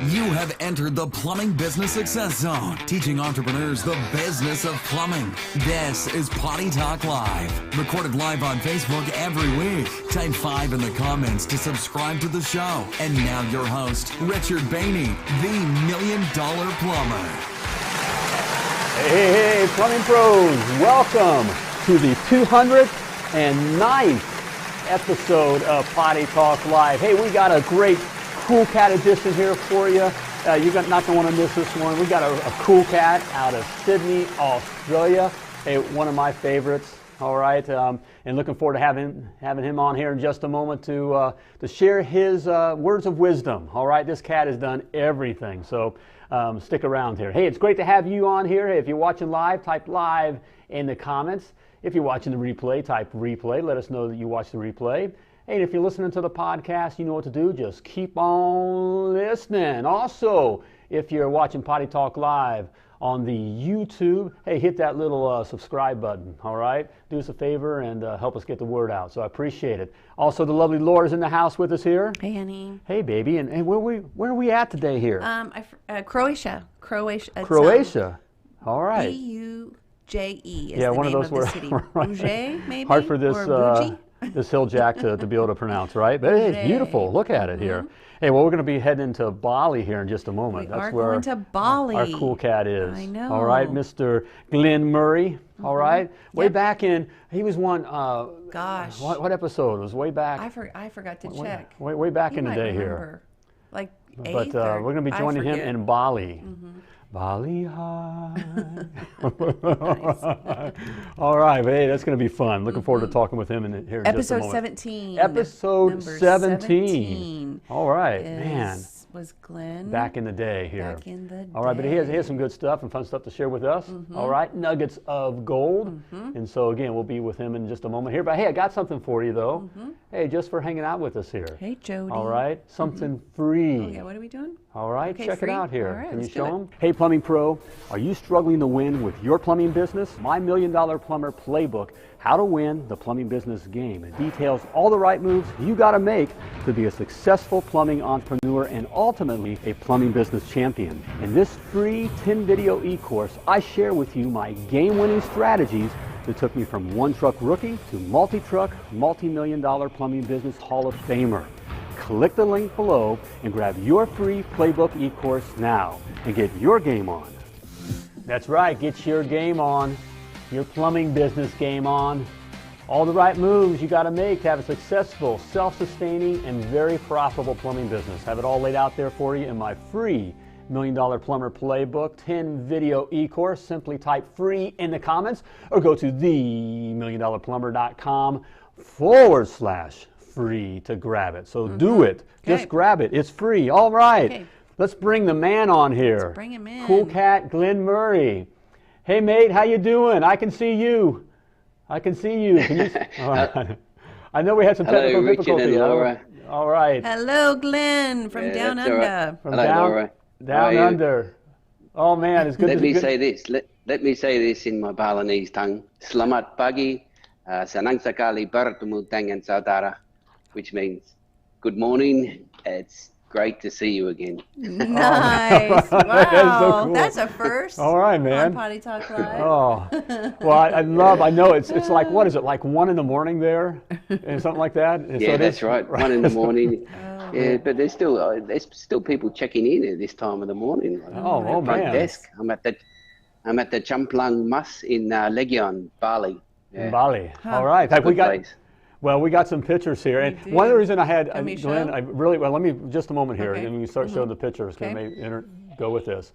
You have entered the Plumbing Business Success Zone, teaching entrepreneurs the business of plumbing. This is Potty Talk Live, recorded live on Facebook every week. Type 5 in the comments to subscribe to the show. And now your host, Richard Behney, the $1 Million Plumber. Hey, plumbing pros, welcome to the 209th episode of Potty Talk Live. Hey, we got a great Cool Cat edition here for you. You're not going to want to miss this one. We got a cool cat out of Sydney, Australia. Hey, one of my favorites. All right, and looking forward to having him on here in just a moment to share his words of wisdom. All right, this cat has done everything, so stick around here. Hey, it's great to have you on here. Hey, if you're watching live, type live in the comments. If you're watching the replay, type replay. Let us know that you watch the replay. Hey, and if you're listening to the podcast, you know what to do. Just keep on listening. Also, if you're watching Potty Talk Live on the YouTube, hey, hit that little subscribe button, all right? Do us a favor and help us get the word out. So I appreciate it. Also, the lovely Laura's in the house with us here. Hey, honey. Hey, baby. And where are we at today here? Croatia. Croatia. All right. B-U-J-E is yeah, the one name of those the words. city. Right. Bougie, maybe? Hard for this Or this hill jack to be able to pronounce, right? But hey, it's beautiful. Look at it here. Hey, well, we're going to be heading to Bali here in just a moment. That's where going to Bali. Our cool cat is. I know. All right, Mr. Glenn Murray. All right. Way back in, he was one. Gosh. What episode? It was way back. I forgot to check. Way back You in the might day remember. here. Like But 8th we're or, going to be joining him in Bali. Bali high. Nice. All right, but hey, that's going to be fun. Looking forward to talking with him here in just a Episode moment. 17. Episode Number 17. All right, man. Was Glenn. Back in the day here. Back in the day. All right, but he has some good stuff and fun stuff to share with us. All right, nuggets of gold. And so, again, we'll be with him in just a moment here. But, hey, I got something for you, though. Hey, just for hanging out with us here. Hey, Jody. All right, something free. Okay, what are we doing? All right, Okay, check free? it out here. All right, Can you let's do show it. them? Hey, Plumbing Pro, are you struggling to win with your plumbing business? My $1 Million Plumber Playbook, How to Win the Plumbing Business Game. It details all the right moves you got to make to be a successful plumbing entrepreneur and ultimately a plumbing business champion. In this free 10-video e-course, I share with you my game-winning strategies that took me from one-truck rookie to multi-truck, multi-million-dollar plumbing business Hall of Famer. Click the link below and grab your free playbook e-course now and get your game on. That's right, get your game on, your plumbing business game on. All the right moves you got to make to have a successful, self-sustaining, and very profitable plumbing business. Have it all laid out there for you in my free $1 Million Plumber Playbook 10-video e-course. Simply type free in the comments or go to themilliondollarplumber.com/free to grab it. So do it. Okay. Just grab it. It's free. All right. Okay. Let's bring the man on here. Let's bring him in. Cool Cat Glenn Murray. Hey, mate, how you doing? I can see you. Can you? All right. I know we had some technical difficulty. Richard and Laura. All right. Hello, Glenn from down that's all under. right. From Hello, Laura. down under. Oh man, it's good. Let me say this. Let me say this in my Balinese tongue. Selamat pagi, senang sekali bertemu dengan saudara, which means good morning. It's great to see you again. Nice. Wow. That is so cool. That's a first. All right, man. On Potty Talk Live. Oh, well, I know it's like, what is it, like 1 a.m. there, and something like that? And Yeah, so that's right. 1 in the morning. Oh. Yeah, but there's still people checking in at this time of the morning. Oh, At front man. desk. I'm at the Champlang Mas in Legion, Bali. In Bali. Huh. All right. Good We got. place. Well, we got some pictures here, and We one of the do. reasons I had Can we Glenn, show? let me just a moment here, Okay. and we start showing the pictures. Okay. Can we go with this?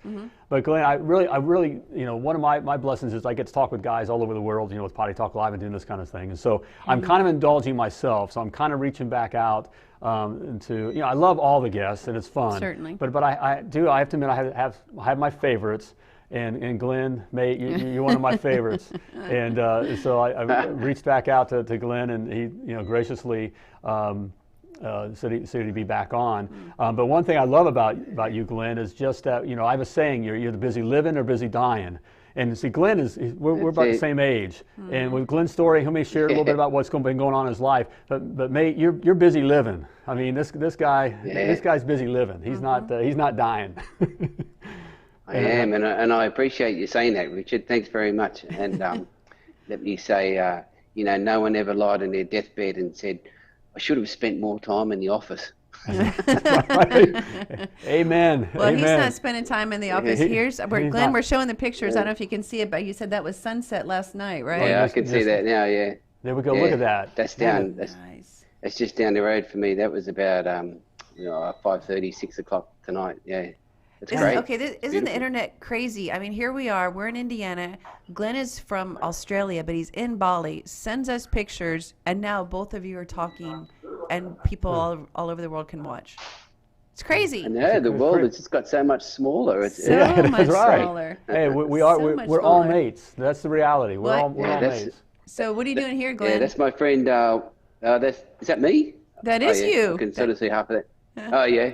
But Glenn, I really, one of my blessings is I get to talk with guys all over the world, with Potty Talk Live and doing this kind of thing, and so I'm kind of indulging myself. So I'm kind of reaching back out to, I love all the guests, and it's fun. Certainly. But I have to admit, I have my favorites. And Glenn, mate, you're one of my favorites. And so I reached back out to Glenn, and he, graciously said he'd be back on. But one thing I love about you, Glenn, is just that, I have a saying, you're either busy living or busy dying. And see, Glenn we're about the same age. And with Glenn's story, let me share a little bit about what's been going on in his life. But mate, you're busy living. I mean, this guy's busy living. He's not dying. I am, and I appreciate you saying that, Richard. Thanks very much. And let me say, no one ever lied on their deathbed and said, I should have spent more time in the office. Amen. Well, Amen. he's not spending time in the office. Here's where Glenn. We're showing the pictures. I don't know if you can see it, but you said that was sunset last night, right? Yeah, I can see that now. Yeah. There we go. Look at that. That's down. Nice. That's just down the road for me. That was about 5:30, 6 o'clock tonight. Yeah. It's great. Okay, isn't the internet crazy? I mean, here we are. We're in Indiana. Glenn is from Australia, but he's in Bali. Sends us pictures, and now both of you are talking, and people all over the world can watch. It's crazy. I know the world has just got so much smaller. It's So much smaller. Hey, we're all mates. That's the reality. We're all mates. So what are you doing here, Glenn? Yeah, that's my friend. Is that me? That is you. I can sort of see half of that. Oh yeah.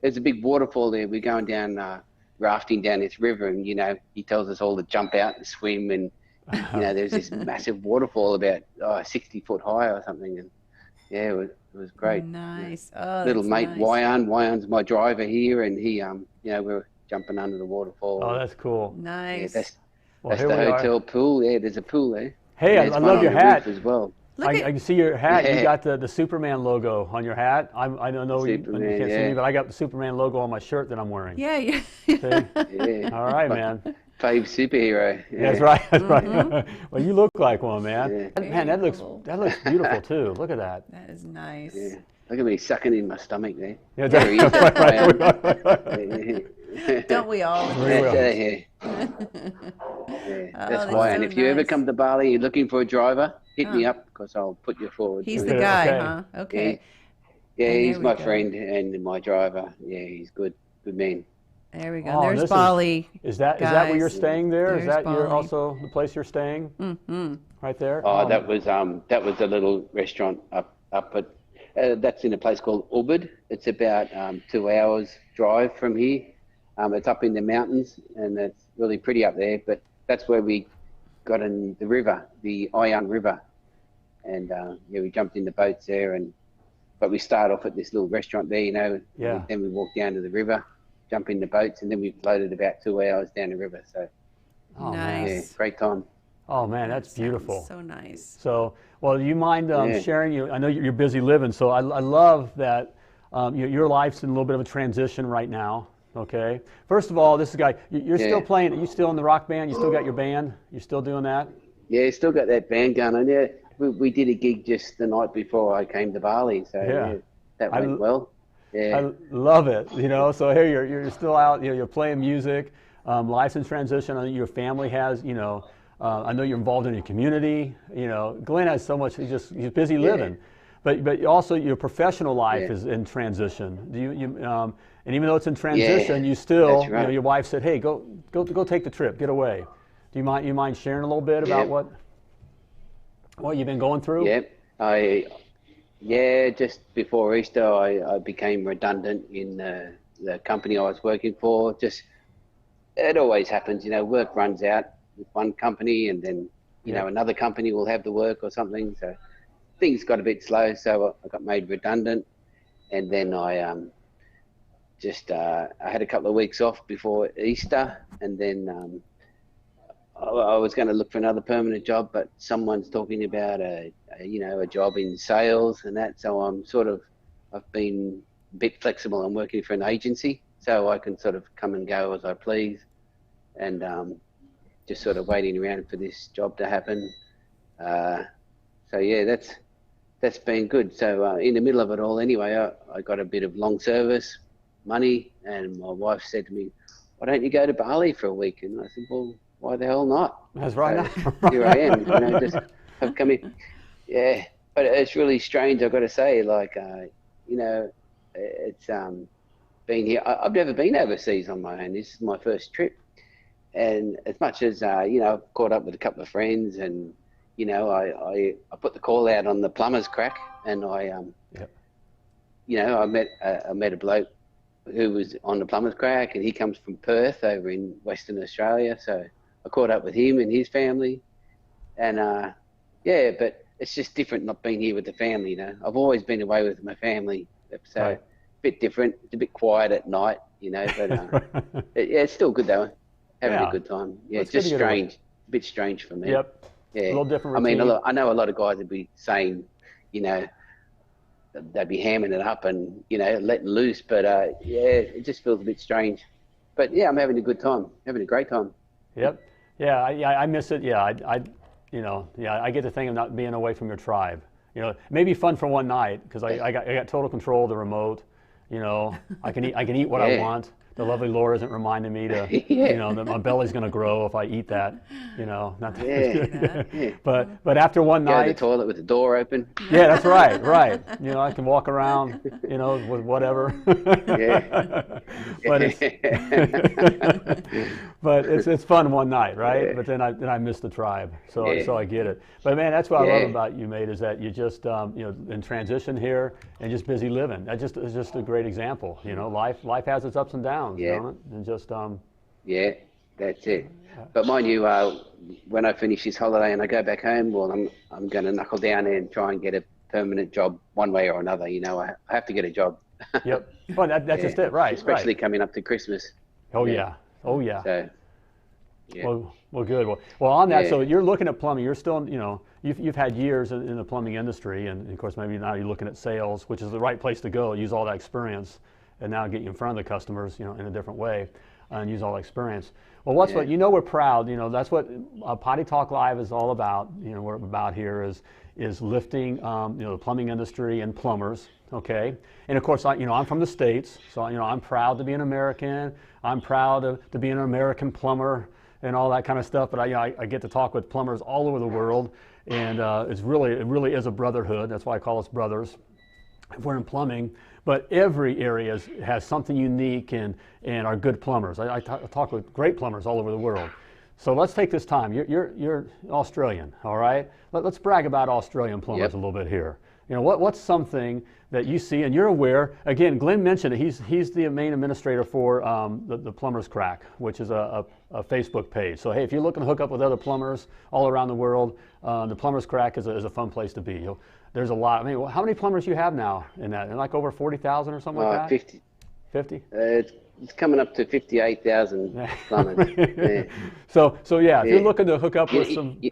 There's a big waterfall there. We're going down rafting down this river, and he tells us all to jump out and swim, and there's this massive waterfall about 60 foot high or something, and yeah, it was great. Nice. Oh, little that's mate nice. Wyan's my driver here, and he we're jumping under the waterfall. Oh, that's cool. Nice. Yeah, that's the hotel pool. Yeah, there's a pool there. Hey, I love your hat as well. I can see your hat. You got the Superman logo on your hat. I don't know you can't see me, but I got the Superman logo on my shirt that I'm wearing. Yeah. Yeah. All right, man. Fave superhero. Yeah. That's right. That's right. Well, you look like one, man. Yeah. Man, that looks beautiful too. Look at that. That is nice. Yeah. Look at me sucking in my stomach there. Yeah, Don't we all? That's why. And if you ever come to Bali, you're looking for a driver, hit me up because I'll put you forward. He's the guy, huh? Okay. Yeah, he's my friend and my driver. Yeah, he's good man. There we go. There's Bali. Is that where you're staying there? There's Is that Bali. also the place you're staying? Mm-hmm. Right there? Oh, that was a little restaurant up at that's in a place called Ubud. It's about 2 hours drive from here. It's up in the mountains, and it's really pretty up there. But that's where we got in the river, the Ayang River, and we jumped in the boats there. But we start off at this little restaurant there, Yeah. Then we walk down to the river, jump in the boats, and then we floated about 2 hours down the river. So, Nice. yeah, great time. Oh man, that's beautiful. So nice. So, well, do you mind sharing? I know you're busy living, so I love that your life's in a little bit of a transition right now. Okay. First of all, this guy, you're still playing. You still in the rock band? You still got your band? You still doing that? Yeah, still got that band going on. Yeah, we did a gig just the night before I came to Bali, so that went well. Yeah, I love it. So here you're still out. You're playing music. Life's in transition. I know your family has. I know you're involved in your community. Glenn has so much. He's busy living, but also your professional life is in transition. Do you and even though it's in transition, you still your wife said, "Hey, go take the trip, get away." Do you mind sharing a little bit about what you've been going through? Just before Easter, I became redundant in the company I was working for. Just it always happens, work runs out with one company, and then another company will have the work or something. So things got a bit slow, so I got made redundant, and then I I had a couple of weeks off before Easter, and then I was going to look for another permanent job, but someone's talking about a job in sales and that. So I've been a bit flexible. I'm working for an agency, so I can sort of come and go as I please, and just sort of waiting around for this job to happen. That's been good. So in the middle of it all, anyway, I got a bit of long service money, and my wife said to me, "Why don't you go to Bali for a week?" And I said, "Well, why the hell not?" That's right. So here I am, just I've come in. Yeah, but it's really strange, I've got to say, it's been here. I've never been overseas on my own. This is my first trip. And as much as, I've caught up with a couple of friends, and, I put the call out on the Plumbers crack, and I met a bloke who was on the Plumbers crack, and he comes from Perth over in Western Australia. So I caught up with him and his family, and yeah, but it's just different not being here with the family. You know, I've always been away with my family, so Right. a bit different. It's a bit quiet at night, you know, but yeah, it's still good though. Having Yeah. a good time. Yeah, It's it's just good to get away. strange, a bit strange for me. Yep. Yeah, A little different I mean, routine. I know a lot of guys would be saying, you know, they'd be hamming it up and, you know, letting loose, but yeah, it just feels a bit strange. But yeah, I'm having a good time, having a great time. Yep. Yeah, I miss it. Yeah, you know, yeah, I get the thing of not being away from your tribe. You know, it may be fun for one night because I got total control of the remote. You know, I can eat what I Yeah. want. The lovely Laura isn't reminding me to, Yeah. you know, that my belly's going to grow if I eat that. You know, not that, Yeah, yeah. but after one Go to the night, toilet with the door open. yeah, that's right, right. You know, I can walk around, you know, with whatever. Yeah. But it's but it's fun one night, right? Yeah. But then I miss the tribe, so Yeah. so I get it. But man, that's what I love Yeah. about you, mate, is that you just you know, in transition here and just busy living. That just is just a great example. You know, life has its ups and downs, Yeah. don't it? And just Yeah, that's it. But mind you, when I finish this holiday and I go back home, well, I'm going to knuckle down there and try and get a permanent job one way or another. You know, I have to get a job. yep. Well, that's Yeah. just it, right? Especially right. coming up to Christmas. Oh yeah. yeah. Oh yeah. So, yeah. Well, good. Well, on that, Yeah. so you're looking at plumbing. You're still, you know, you've had years in the plumbing industry, and of course, maybe now you're looking at sales, which is the right place to go. Use all that experience, and now get you in front of the customers, you know, in a different way, and use all that experience. Well, what's what you know? We're proud. You know, that's what Potty Talk Live is all about. You know, what we're about here is lifting, you know, the plumbing industry and plumbers. Okay, and of course, you know, I'm from the States, so you know, I'm proud to be an American. I'm proud to be an American plumber and all that kind of stuff. But I get to talk with plumbers all over the world, and it really is a brotherhood. That's why I call us brothers. If we're in plumbing, but every area has something unique and are good plumbers. I talk with great plumbers all over the world. So let's take this time. You're Australian, all right? Let's brag about Australian plumbers Yep. a little bit here. You know, what's something that you see and you're aware? Again, Glenn mentioned it. He's the main administrator for the Plumbers Crack, which is a Facebook page. So hey, if you're looking to hook up with other plumbers all around the world, the Plumbers Crack is a fun place to be. There's a lot. I mean, how many plumbers you have now in that? Like over 40,000 or something like that? 50. 50? It's coming up to 58,000 plumbers. Yeah. So yeah, if you're Yeah. looking to hook up with You- some. you-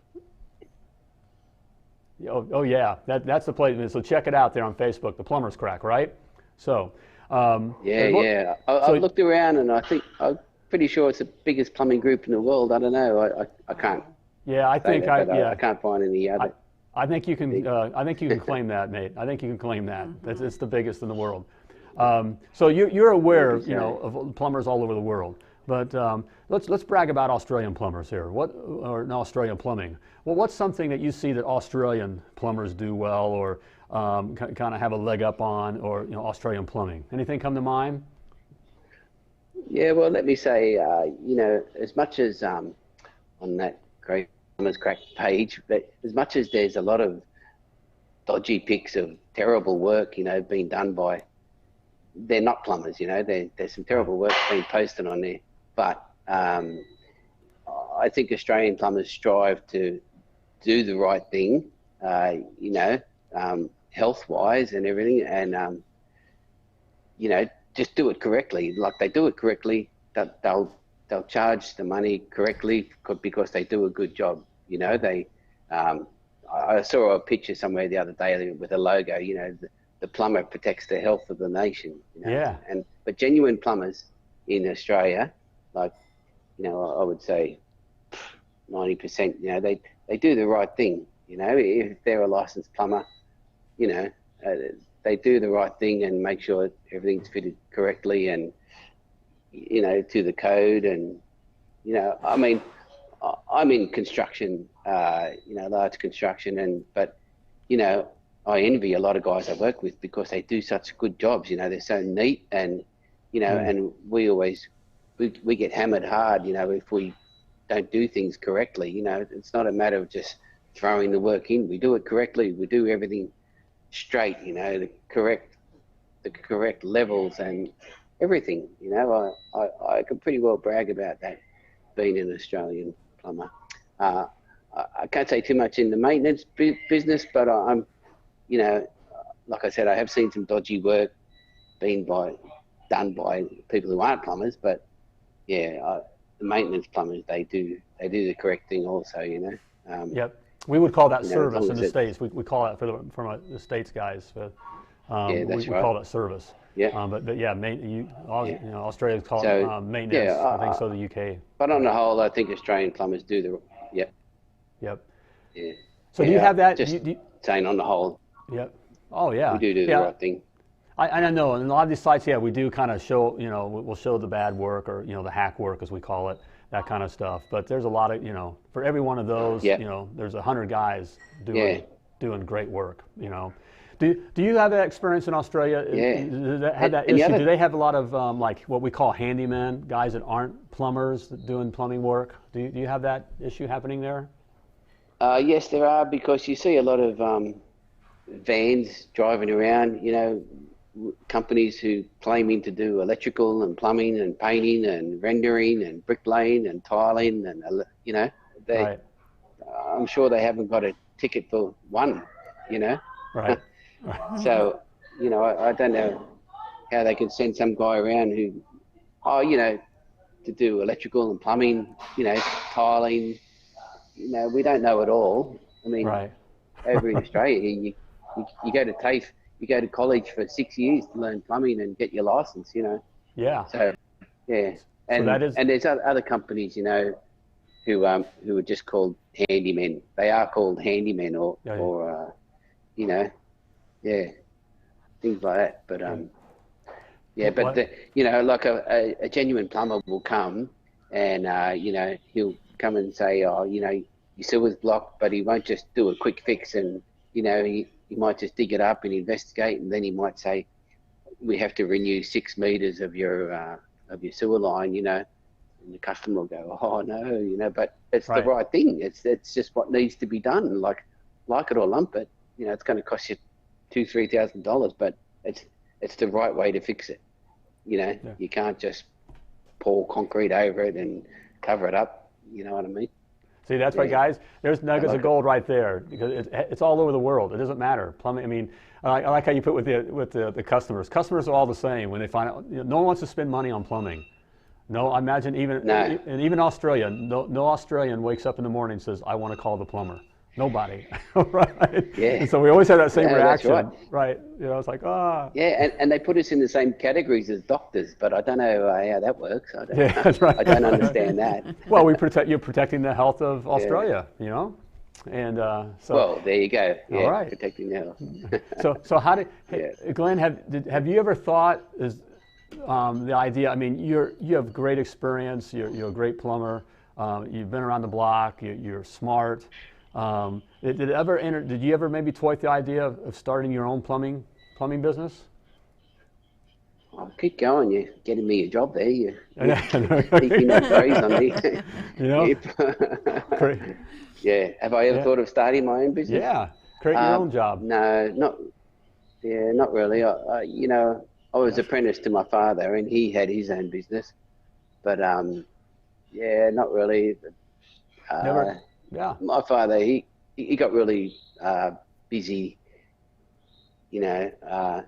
Oh yeah, that's the place. So check it out there on Facebook, the Plumbers Crack, right? So. Yeah. I've looked around and I'm pretty sure it's the biggest plumbing group in the world. I don't know. I can't. Yeah, I think I can't find any other. I think you can. I think you can claim that, mate. I think you can claim that. It's the biggest in the world. So you're aware, you know, of plumbers all over the world. But let's brag about Australian plumbers here. Or Australian plumbing? Well, what's something that you see that Australian plumbers do well, or kind of have a leg up on, or you know, Australian plumbing? Anything come to mind? Yeah, well, let me say, you know, as much as on that great Plumbers Crack page, but as much as there's a lot of dodgy pics of terrible work, you know, being done by, they're not plumbers, you know, there's some terrible work being posted on there. But I think Australian plumbers strive to do the right thing, you know, health-wise and everything, and, you know, just do it correctly. Like they do it correctly, they'll charge the money correctly because they do a good job. You know, I saw a picture somewhere the other day with a logo, you know, the plumber protects the health of the nation. You know? Yeah. But genuine plumbers in Australia, like, you know, I would say 90%, you know, they do the right thing. You know, if they're a licensed plumber, you know, they do the right thing and make sure everything's fitted correctly and, you know, to the code. And, you know, I mean, I'm in construction, you know, large construction, but, you know, I envy a lot of guys I work with because they do such good jobs. You know, they're so neat, and, you know, and we get hammered hard, you know, if we don't do things correctly. You know, it's not a matter of just throwing the work in. We do it correctly. We do everything straight, you know, the correct levels and everything. You know, I could pretty well brag about that, being an Australian plumber. I can't say too much in the maintenance business, but I'm, you know, like I said, I have seen some dodgy work done by people who aren't plumbers, but yeah, the maintenance plumbers, they do the correct thing also, you know. Yep. We would call that you know, service in the States. We call that from the States guys. Yeah, that's we right. call that service. Yeah. But yeah, you know, Australians call it maintenance. Yeah, I think so the UK. But on the whole, I think Australian plumbers do Yep. Yeah. So do you have that? Just saying on the whole. Yep. Oh yeah. We do the right thing. I know, and a lot of these sites, yeah, we do kind of show, you know, we'll show the bad work, or, you know, the hack work as we call it, that kind of stuff. But there's a lot of, you know, for every one of those, you know, there's 100 guys doing great work, you know. Do you have that experience in Australia? Yeah. Have that issue? Do they have a lot of like what we call handymen, guys that aren't plumbers doing plumbing work? Do you have that issue happening there? Yes, there are, because you see a lot of vans driving around, you know, companies who claiming to do electrical and plumbing and painting and rendering and bricklaying and tiling, and you know, Right. I'm sure they haven't got a ticket for one, you know. Right. So, you know, I don't know how they can send some guy around who, you know, to do electrical and plumbing, you know, tiling. You know, we don't know it all. I mean, Right. over in Australia, you go to TAFE, you go to college for 6 years to learn plumbing and get your license, you know. Yeah. So, yeah. And, So that is... and there's other companies, you know, who are just called handymen. They are called handymen or you know, things like that. But, but, you know, like a genuine plumber will come and, you know, he'll come and say, oh, you know, your sewer's blocked, but he won't just do a quick fix, and, you know, he might just dig it up and investigate, and then he might say, we have to renew 6 meters of your sewer line, you know, and the customer will go, oh no, you know, but it's the right thing. It's just what needs to be done. Like it or lump it, you know, it's going to cost you $2,000-$3,000, but it's the right way to fix it. You know, you can't just pour concrete over it and cover it up. You know what I mean? See, that's right, guys. There's nuggets of gold right there, because it's all over the world. It doesn't matter. Plumbing. I mean, I like how you put with the customers. Customers are all the same when they find out. You know, no one wants to spend money on plumbing. No, I imagine even Australia. No Australian wakes up in the morning and says, "I want to call the plumber." Nobody, right? Yeah. And so we always have that same reaction, that's right? You know, it's like, Yeah, and they put us in the same categories as doctors, but I don't know how that works. I don't, that's right. I don't understand that. Well, you're protecting the health of Australia, you know, and so. Well, there you go. Yeah, all right. Protecting the health. So how did Glenn, have you ever thought the idea? I mean, you have great experience. You're a great plumber. You've been around the block. You're smart. Did you ever maybe toy with the idea of starting your own plumbing business? I'll keep going. You're getting me a job there. You're thinking that praise on me. You know? Yeah. Have I ever thought of starting my own business? Yeah. Create your own job. No, not really. You know, I was apprentice to my father, and he had his own business. But not really. Never. Yeah. My father, he got really busy. You know,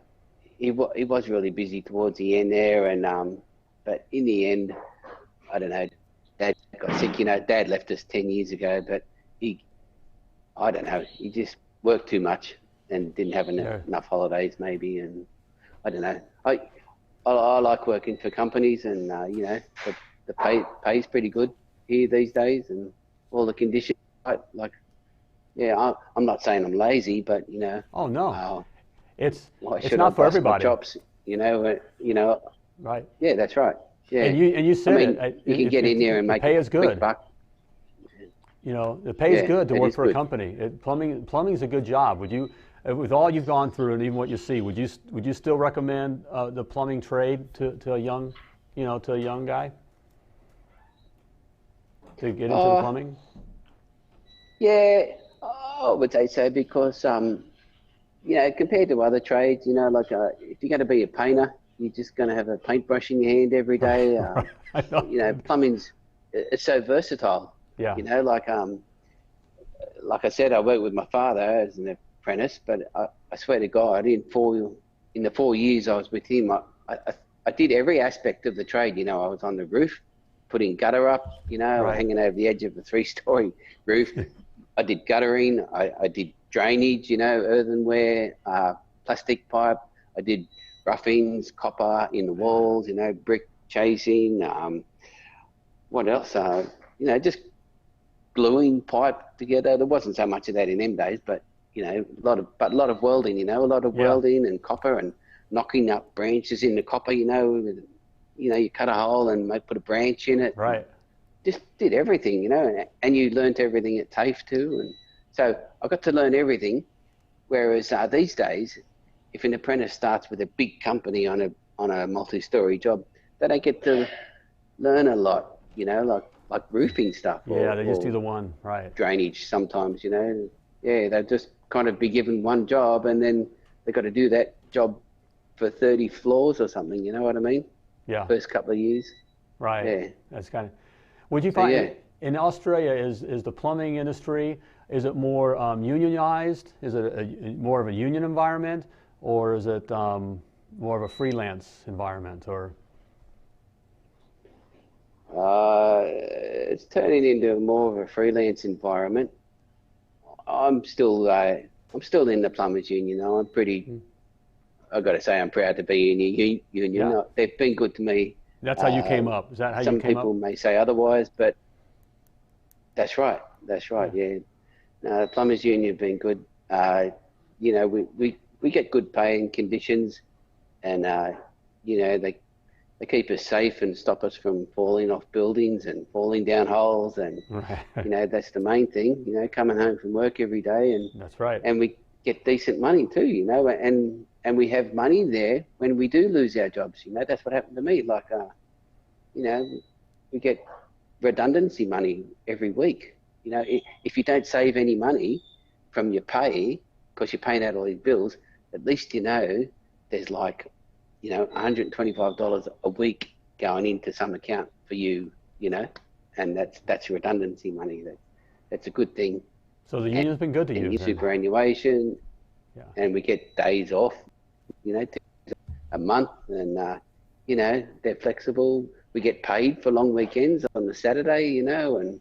he was really busy towards the end there, and but in the end, I don't know. Dad got sick. You know, Dad left us 10 years ago, but I don't know. He just worked too much and didn't have enough holidays, maybe, and I don't know. I like working for companies, and you know, the pay's pretty good here these days, and all the conditions, like, I'm not saying I'm lazy, but, you know. Oh, no. It's not not for everybody. Chops, you know. Right. Yeah, that's right. Yeah. And you said, I mean, you can get in there and make pay is good. Quick buck. You know, the pay is good to work for a company. Plumbing's a good job. Would you, with all you've gone through and even what you see, would you still recommend the plumbing trade to a young guy to get into the plumbing? Yeah, I would say so, because you know, compared to other trades, you know, like if you're going to be a painter, you're just going to have a paintbrush in your hand every day. You know, plumbing's, it's so versatile. Yeah. You know, like I said, I worked with my father as an apprentice, but I swear to God, in the 4 years I was with him, I did every aspect of the trade. You know, I was on the roof, putting gutter up, you know, Right. hanging over the edge of a 3-story roof. I did guttering, I did drainage, you know, earthenware, plastic pipe. I did roughings, copper in the walls, you know, brick chasing. What else? You know, just gluing pipe together. There wasn't so much of that in them days, but you know, a lot of welding. You know, a lot of welding and copper and knocking up branches in the copper. You know, you cut a hole and put a branch in it. Right. Just did everything, you know, and you learnt everything at TAFE too. And so I got to learn everything. Whereas these days, if an apprentice starts with a big company on a multi-story job, they don't get to learn a lot, you know, like roofing stuff. Yeah, they just do the one, right. Drainage sometimes, you know. Yeah, they'll just kind of be given one job and then they've got to do that job for 30 floors or something, you know what I mean? Yeah. First couple of years. Right. Yeah. That's kind of. Would you find yeah. in Australia is the plumbing industry, is it more unionized? Is it more of a union environment, or is it more of a freelance environment? Or it's turning into more of a freelance environment. I'm still in the plumbers union. I'm pretty. I've got to say, I'm proud to be in a union. Yeah. They've been good to me. that's how you came up. Is that how you Some came up? people may say otherwise, but that's right. That's right. Yeah. No, the plumbers union have been good. You know, we get good pay and conditions, and you know, they keep us safe and stop us from falling off buildings and falling down holes, and Right. you know, that's the main thing. You know, coming home from work every day, and That's right. and we get decent money too. You know, and we have money there when we do lose our jobs. You know, that's what happened to me. Like, you know, we get redundancy money every week. You know, if you don't save any money from your pay because you're paying out all these bills, at least you know there's like, you know, $125 a week going into some account for you, you know, and that's redundancy money. That's a good thing. So the union's been good to you. And your then. superannuation, Yeah. and we get days off, you know, a month, and you know, they're flexible. We get paid for long weekends on the Saturday, you know, and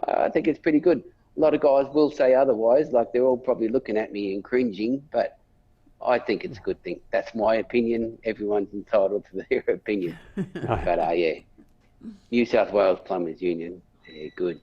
I think it's pretty good. A lot of guys will say otherwise, like they're all probably looking at me and cringing, but I think it's a good thing. That's my opinion. Everyone's entitled to their opinion. But yeah, New South Wales Plumbers Union, yeah, good.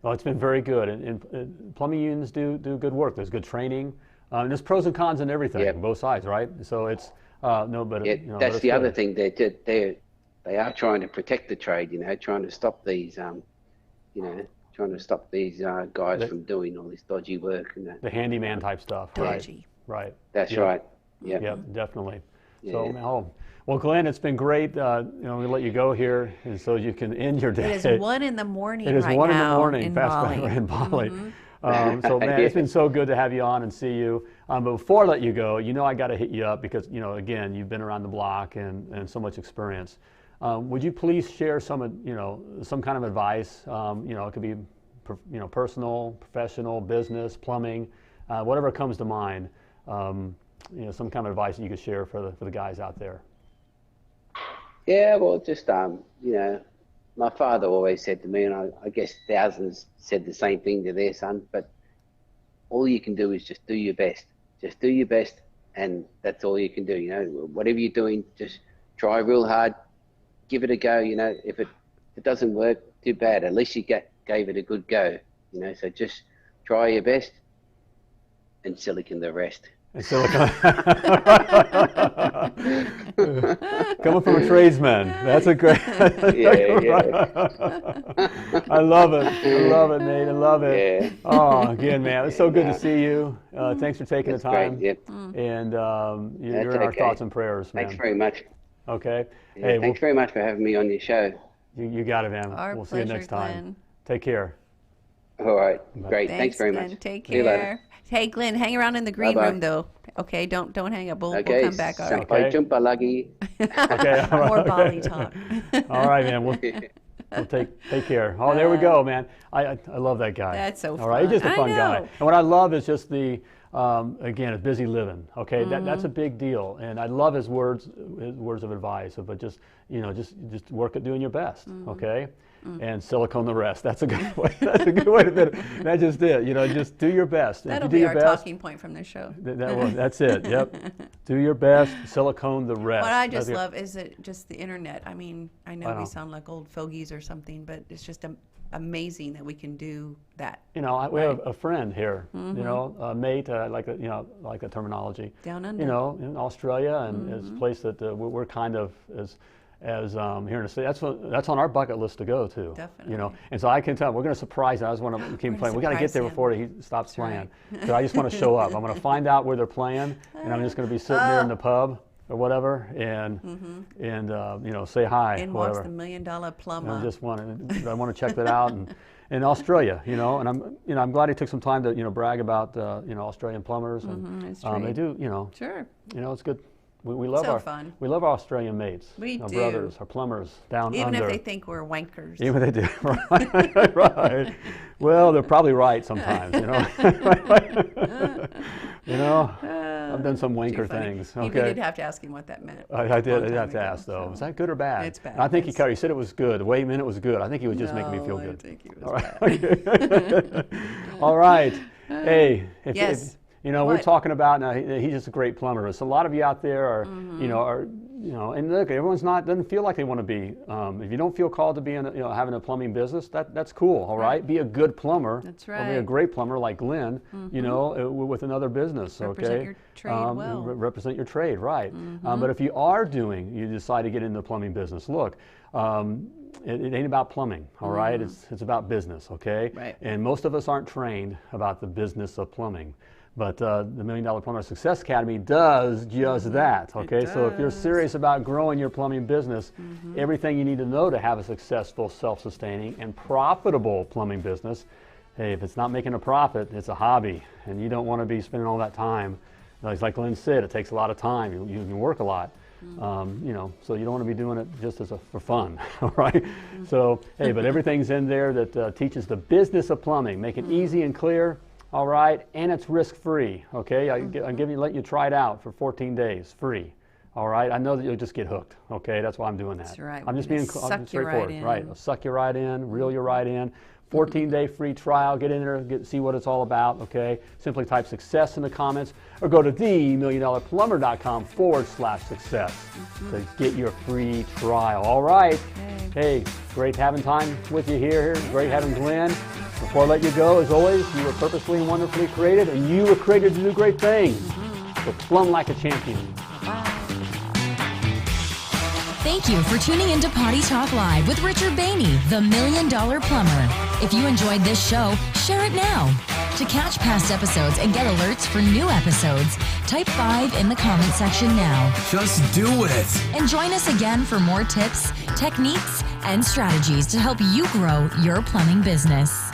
Well, it's been very good, and plumbing unions do good work. There's good training, and there's pros and cons in everything, Yep. both sides, right? So it's no, but Yeah, you know, that's but the it's other good. thing. They are trying to protect the trade, you know, trying to stop these, you know, trying to stop these guys from doing all this dodgy work and that. The handyman type stuff, right? Dodgy. Right. That's Yep. right. Yeah. Yep, definitely. Yeah. So, well, Glenn, it's been great. You know, we let you go here, and so you can end your day. It is 1 in the morning It is right 1 in the now morning, in fast Bali. in Bali. So, man, it's been so good to have you on and see you. But before I let you go, you know, I got to hit you up because, you know, again, you've been around the block and so much experience. Would you please share some, you know, some kind of advice? You know, it could be, you know, personal, professional, business, plumbing, whatever comes to mind. You know, some kind of advice that you could share for the guys out there. Yeah, well, just, you know, my father always said to me, and I guess thousands said the same thing to their sons, but all you can do is just do your best. Just do your best, and that's all you can do. You know, whatever you're doing, just try real hard, give it a go. You know, if it doesn't work, too bad. At least you gave it a good go. You know, so just try your best and silicon the rest. And so, coming from a tradesman, that's a great. Yeah. I love it. I love it, Nate. I love it. Yeah. Oh, again, man, it's so good to see you. Thanks for taking That's the time. great. Yep. And you're That's in our okay. thoughts and prayers, man. Thanks very much. Okay. Yeah, Hey, thanks very much for having me on your show. you got it, man. Our We'll see you pleasure, next time. Glenn. Take care. All right. Great. Thanks very Glenn. much. Take See you later. care. Hey, Glenn, hang around in the green Bye-bye. room, though. Okay, don't hang up. We'll Okay. come back. All right. Sampai jumpa lagi. Okay. More Okay. Bali talk. All right, man. Well, take care. Oh, there we go, man. I love that guy. That's so All right, he's just a fun. fun I guy. know. And what I love is just the, again, it's busy living. Okay, that's a big deal. And I love his words of advice. But just just work at doing your best. Okay. And silicone the rest. That's a good way. That's a good way to put it. That's just it. Just do your best. That'll if you do be your our best, talking point from this show. that's it. Yep. Do your best. Silicone the rest. What I just That's it. love is just the internet. I mean, I know we sound like old fogies or something, but it's just amazing that we can do that. We have a friend here. A mate, like the terminology. Down under. In Australia, and it's a place that we're kind of as here in the state. That's on our bucket list to go to. Definitely. And so I can tell we're going to surprise him. I just want to keep playing. We got to get there before he stops playing. right. So I just want to show up. I'm going to find out where they're playing, and I'm just going to be sitting there in the pub or whatever, and say hi. In whatever. walks the $1 million plumber. I want to check that out, and in Australia, and I'm glad he took some time to brag about Australian plumbers, and it's they do, Sure. It's good. We love So our fun. we love our Australian mates, We our do. brothers, our plumbers down Even under. if they think we're wankers. Even if they do, right, right. Well, they're probably right sometimes, I've done some wanker things. You Okay. did have to ask him what that meant. I did Long time have to ago, ask though. so. Was that good or bad? It's bad. And I think It's- he said it was good. The way he meant it was good. I think he was just making me feel No, good. I think he was All right. bad. All right. Hey, Yes. we're What? talking about now. He's just a great plumber. So a lot of you out there are, and look, everyone's doesn't feel like they want to be. If you don't feel called to be in, having a plumbing business, that's cool. All right, be a good plumber. That's Or be a right. great plumber like Glenn. With another business. Represent okay. your trade well. Represent your trade, right? But if you decide to get into the plumbing business, look. It ain't about plumbing, all right? It's about business, okay? Right. And most of us aren't trained about the business of plumbing. But the $1 Million Plumber Success Academy does just that, okay? So if you're serious about growing your plumbing business, everything you need to know to have a successful, self-sustaining, and profitable plumbing business, hey, if it's not making a profit, it's a hobby. And you don't want to be spending all that time. Like Glenn said, it takes a lot of time. You can work a lot. So you don't want to be doing it just for fun, all right? So, hey, but everything's in there that teaches the business of plumbing. Make it easy and clear, all right? And it's risk-free, okay? Let you try it out for 14 days, free, all right? I know that you'll just get hooked, okay? That's why I'm doing that. That's right. I'm just We're being gonna suck you straightforward, right in. right? I'll suck you right in, reel you right in. 14-day free trial. Get in there, see what it's all about, okay? Simply type success in the comments or go to themilliondollarplumber.com/success to get your free trial. All right. Hey, great having time with you here. Great having Glenn. Before I let you go, as always, you were purposefully and wonderfully created, and you were created to do great things. So plumb like a champion. Thank you for tuning into Potty Talk Live with Richard Behney, the $1 Million Plumber. If you enjoyed this show, share it now. To catch past episodes and get alerts for new episodes, type 5 in the comment section now. Just do it. And join us again for more tips, techniques, and strategies to help you grow your plumbing business.